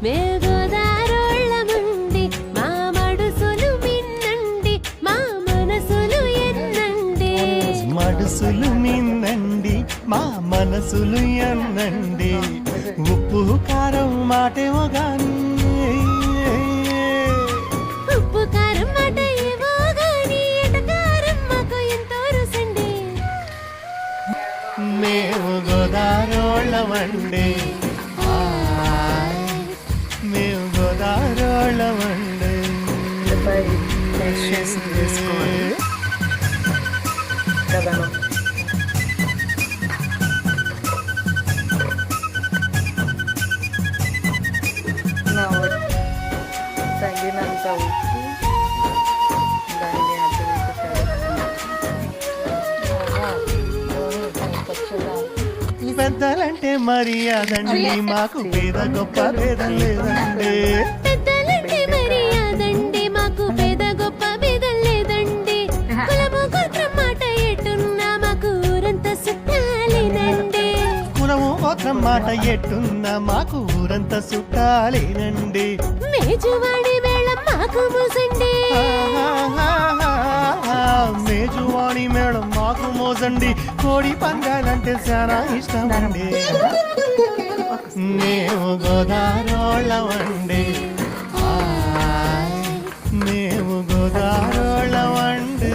మేఘదారోళ్ళమండి మా మడుసులు మిన్నండి మా మనసులు ఎన్నండి మడుసులు మిన్నండి మా మనసులు ఎన్నండి ఉప్పు కారం మాటేమో గాని ఉప్పు కారం మాట ఏవో గాని ఎటకారం మాకు ఎంతో రుసండి మేము గోదారోళ్ళమండి మేము గోదారోళ్ళమండి కదను తగినంత ఉప్పు దాన్ని పెద్దలంటే మర్యాదండి మాకు పేద గొప్ప భేదం లేదండి పెద్దలంటే మర్యాదండి మాకు పేద గొప్ప భేదం లేదండి కులము గోత్రం మాట ఎటున్నా మాకు ఊరంతా చుట్టాలేనండి కులము గోత్రం మాట ఎట్టున్నా మాకు ఊరంతా చుట్టాలేనండి మేజువాడి మేళం మాకు మూసండి మేజువాణి మేడం మాకు మోసండి కోడి పందాలంటే చాలా ఇష్టం అండి మేము గోదారోళ్ళమండి మేము గోదారోళ్ళమండి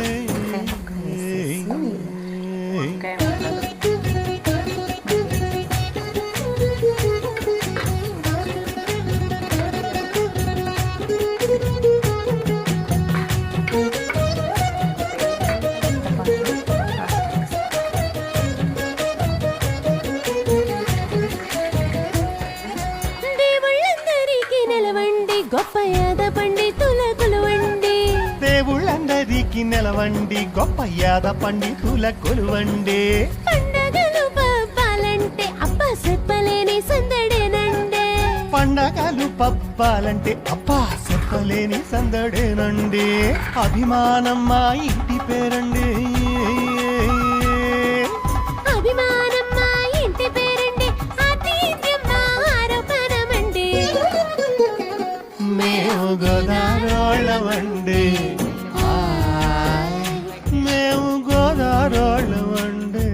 దేవుళ్ళందరికీ నిలవండి గొప్ప యాద పండితుల కొలువండి దేవుళ్ళందరికీ నిలవండి గొప్ప యాద పండితుల కొలువండి పండగలు పబ్బాలంటే అప్ప చెప్పలేని సందడేనండి పండగలు పబ్బాలంటే అబ్బా చెప్పలేని సందడేనండి అభిమానం మా ఇంటి పేరండి అభిమానం మా ఇంటి పేరండి ఆతిథ్యం మా ఆరోపణమండి మేము గోదారోళ్ళమండి మేము గోదారోళ్ళమండి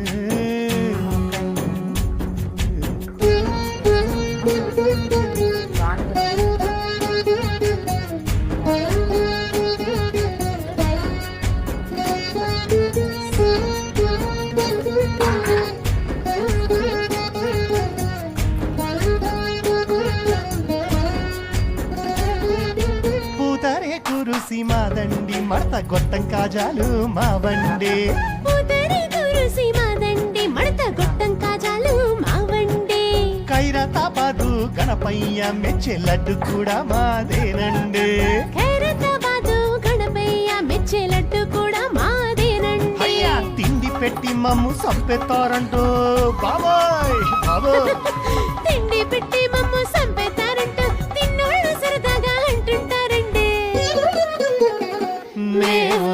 పూతరే కురుసి మాదండి మడత గొట్టం కాజాలు మావండి పూతరి కురుసి మాదండి మడత గొట్టం కాజాలు మావండి ఖైరతాబాదు గణపయ్య మెచ్చే లడ్డు కూడా మాదేనండి ఖైరతాబాదు గణపయ్య మెచ్చే లడ్డు కూడా మాదేనండి అయ్యా తిండి పెట్టి మమ్ము సంపెత్తారంటూ బాబోయ్ బాబోయ్ తిండి పెట్టి మమ్ము సంపేతారంటూ తిన్నోళ్ళు సరదాగా అంటుంటారండి మేము